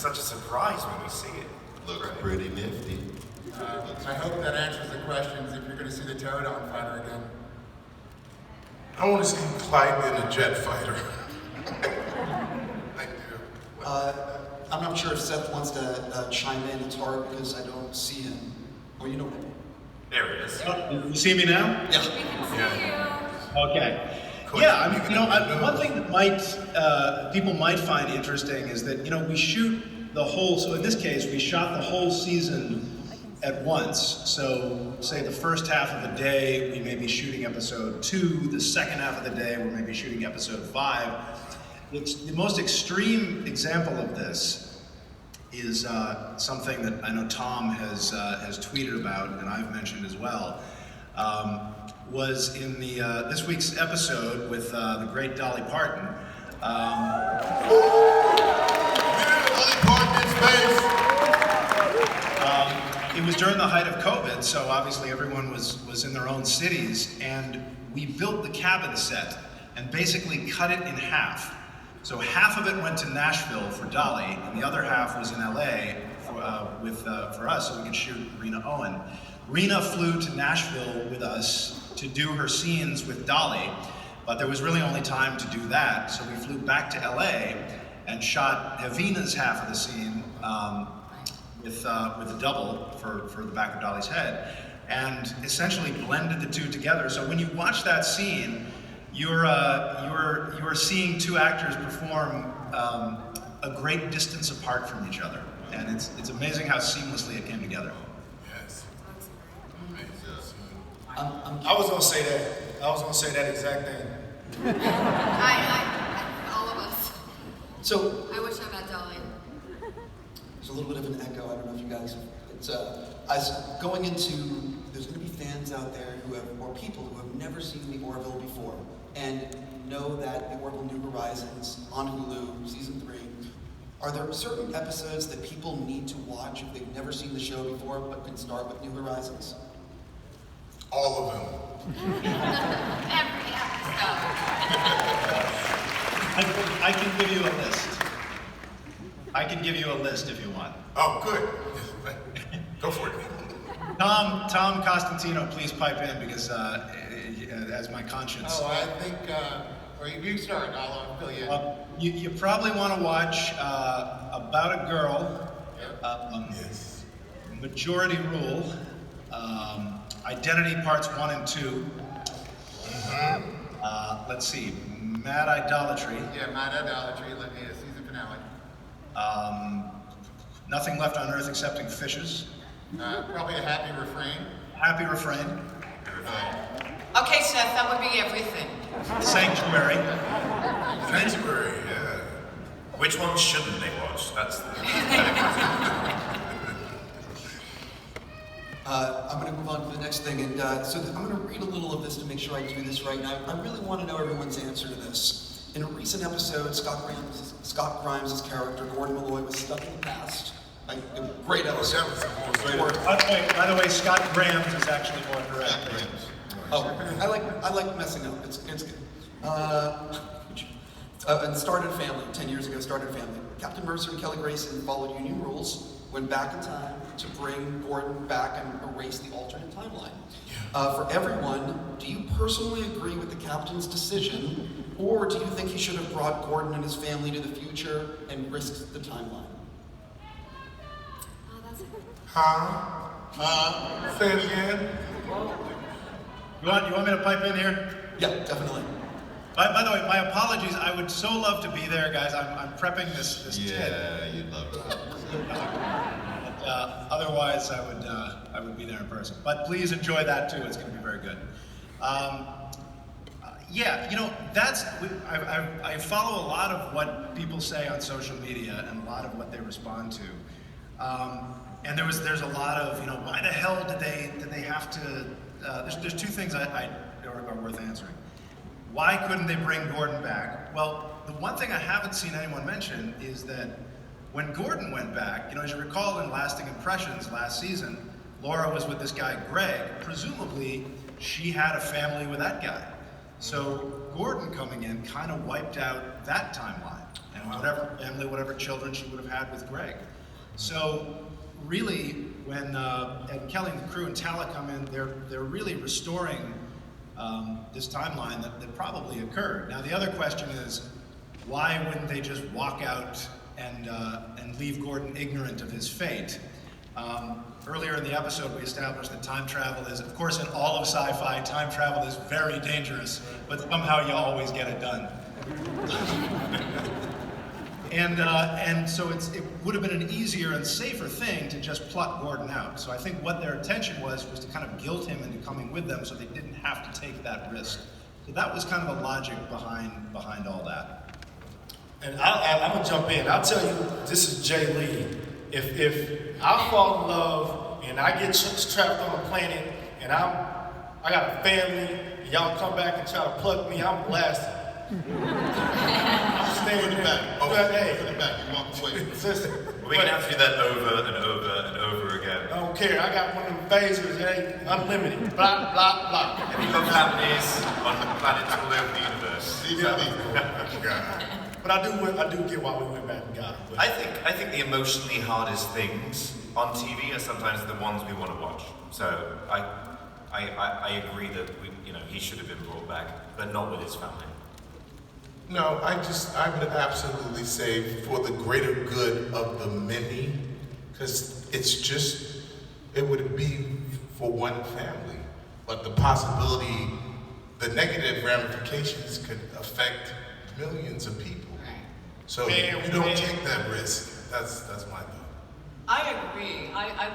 such a surprise when we see it. Looks pretty nifty. I hope that answers the questions if you're going to see the Pterodon fighter again. I want to see Clyde in a jet fighter. I do. I'm not sure if Seth wants to chime in. It's hard because I don't see him. Or you know what I mean. There he is. Oh, you see me now? Yeah. Okay. Yeah, I mean, one thing that people might find interesting is that, we shoot the whole, so in this case, we shot the whole season at once. So, say the first half of the day, we may be shooting episode 2, the second half of the day, we may be shooting episode 5. It's the most extreme example of this is something that I know Tom has tweeted about, and I've mentioned as well. Was in the this week's episode with the great Dolly Parton. Dolly Parton in space! It was during the height of COVID, so obviously everyone was in their own cities, and we built the cabin set and basically cut it in half. So half of it went to Nashville for Dolly, and the other half was in LA for us, so we could shoot Rena Owen. Rena flew to Nashville with us to do her scenes with Dolly, but there was really only time to do that, so we flew back to LA and shot Evina's half of the scene with a double for the back of Dolly's head, and essentially blended the two together. So when you watch that scene, you're seeing two actors perform a great distance apart from each other, and it's amazing how seamlessly it came together. Yes. I was gonna say that. I was gonna say that exact thing. All of us. So I wish I met Dolly. there's a little bit of an echo. I don't know if you guys. It's going into. There's going to be fans out there or people who have never seen the Orville before, and know that the Orville New Horizons on Hulu season 3. Are there certain episodes that people need to watch if they've never seen the show before, but can start with New Horizons? All of them. Every episode. I can give you a list. I can give you a list if you want. Oh, good. Go for it. Tom Costantino, please pipe in because as my conscience. Oh, I think, or you start, I'll fill you in. You probably want to watch About a Girl, Yes. Majority Rule, Identity Parts 1 and 2. Let's see, Mad Idolatry. Yeah, Mad Idolatry, season finale. Nothing Left on Earth Excepting Fishes. Probably a Happy Refrain. Happy Refrain. Okay, Seth, that would be everything. Sanctuary. Sanctuary, yeah. Which ones shouldn't they watch? That's the I'm going to move on to the next thing, and so I'm going to read a little of this to make sure I do this right. And I really want to know everyone's answer to this. In a recent episode, Scott Grimes' character, Gordon Malloy, was stuck in the past. A great episode. By the way, Scott Grams is actually more correct. Oh, I like messing up. It's good. And started Family 10 years ago. Started Family. Captain Mercer and Kelly Grayson followed union rules, went back in time to bring Gordon back and erase the alternate timeline. For everyone, do you personally agree with the captain's decision, or do you think he should have brought Gordon and his family to the future and risked the timeline? Say it again. You want me to pipe in here? Yeah, definitely. By the way, my apologies. I would so love to be there, guys. I'm prepping this Yeah, you'd love to. otherwise, I would be there in person. But please enjoy that too. It's going to be very good. Yeah, I follow a lot of what people say on social media and a lot of what they respond to. And there's a lot of why the hell did they have to? There's two things are worth answering. Why couldn't they bring Gordon back? Well, the one thing I haven't seen anyone mention is that when Gordon went back, as you recall in Lasting Impressions last season, Laura was with this guy, Greg. Presumably, she had a family with that guy. So Gordon coming in kind of wiped out that timeline. And whatever family, whatever children she would have had with Greg. So really, when Ed Kelly and the crew and Tala come in, they're really restoring this timeline that probably occurred. Now the other question is, why wouldn't they just walk out and leave Gordon ignorant of his fate? Earlier in the episode, we established that time travel is, of course, in all of sci-fi, time travel is very dangerous, but somehow you always get it done. And so it would have been an easier and safer thing to just pluck Gordon out. So I think what their intention was to kind of guilt him into coming with them so they didn't have to take that risk. So that was kind of the logic behind all that. And I'm gonna jump in. I'll tell you, this is Jay Lee. If I fall in love and I get trapped on a planet and I got a family, and y'all come back and try to pluck me, I'm blasted. I'm staying back. Oh, Hey, put it back. You walk away. listen, We can have to do that over and over and over again. I don't care. I got one of them phasers. It ain't unlimited. Blah blah blah. And you've got families on planets all over the universe. But I do get why we went back and got it. But I think the emotionally hardest things on TV are sometimes the ones we want to watch. So I agree that he should have been brought back, but not with his family. No, I would absolutely say for the greater good of the many, because it would be for one family, but the possibility, the negative ramifications could affect millions of people. So you don't take that risk. That's my thought. I agree. I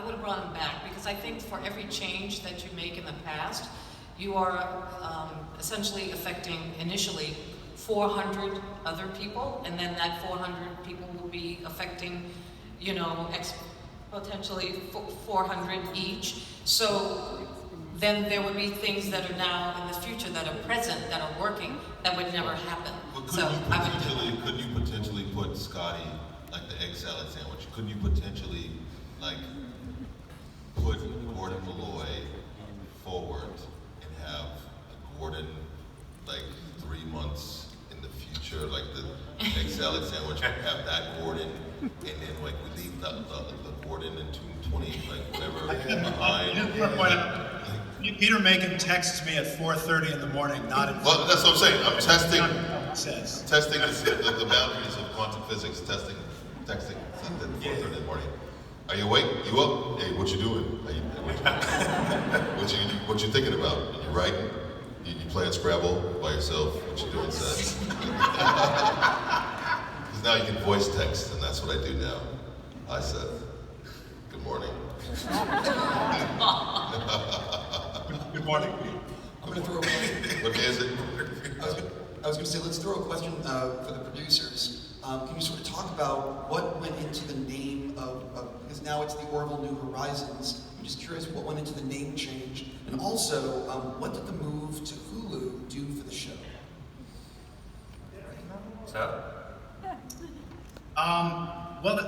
would have brought him back because I think for every change that you make in the past, you are essentially affecting initially 400 other people, and then that 400 people will be affecting, potentially 400 each. So then there would be things that are now in the future that are present, that are working, that would never happen. But could you potentially put Scotty, like the egg salad sandwich, couldn't you potentially, like, put Gordon Malloy forward and have Gordon, like, 3 months in the future, like the egg salad sandwich, have that Gordon, and then, like, we leave the Gordon in 20, like, whatever, behind. Peter Macon texts me at 4:30 in the morning, not in. Well, that's what I'm saying. I'm testing Says. the boundaries of quantum physics. Texting at 4:30 in the morning. Are you awake? You up? Hey, what you doing? What you thinking about? You writing? You playing Scrabble by yourself? What you doing, Seth? Because now you can voice text, and that's what I do now. Hi, Seth. Good morning. Good morning. I'm going to throw a question. What day is it? I was going to say, let's throw a question for the producers. Can you sort of talk about what went into the name of because now it's the Orville New Horizons. I'm just curious what went into the name change, and also what did the move to Hulu do for the show? So? Well,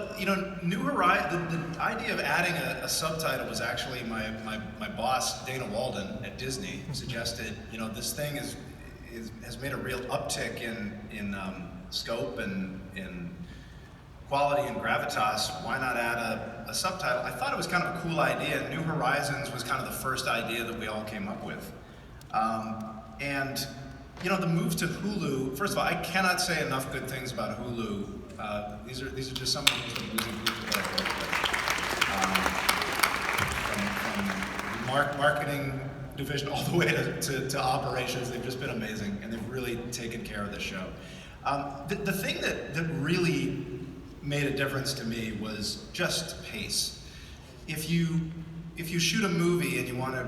New Horizon, the idea of adding a subtitle was actually my boss, Dana Walden at Disney, suggested, this thing has made a real uptick in scope and in quality and gravitas. Why not add a subtitle? I thought it was kind of a cool idea. New Horizons was kind of the first idea that we all came up with. And the move to Hulu, first of all, I cannot say enough good things about Hulu. These are just some of the most amazing people that I've worked with. From marketing division all the way to operations, they've just been amazing, and they've really taken care of the show. The thing that really made a difference to me was just pace. If you shoot a movie and you want to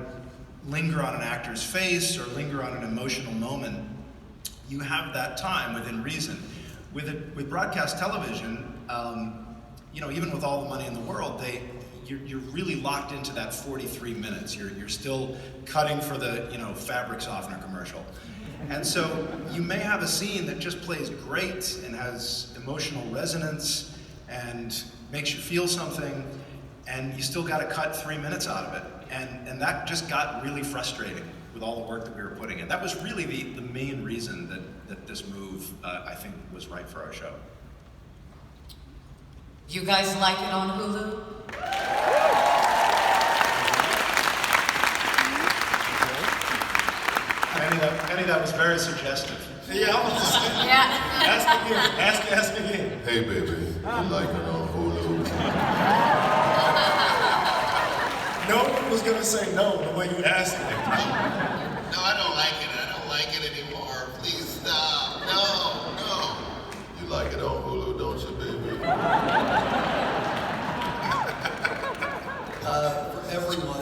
linger on an actor's face or linger on an emotional moment, you have that time within reason. With broadcast television, even with all the money in the world, you're really locked into that 43 minutes. You're still cutting for the fabric softener commercial, and so you may have a scene that just plays great and has emotional resonance and makes you feel something, and you still got to cut 3 minutes out of it, and that just got really frustrating with all the work that we were putting in. That was really the main reason that this move, I think, was right for our show. You guys like it on Hulu? Penny, that was very suggestive. Yeah, I was just Yeah. ask again. Hey, baby, you like it on Hulu? No one was gonna say no the way you asked it. No, I don't like it.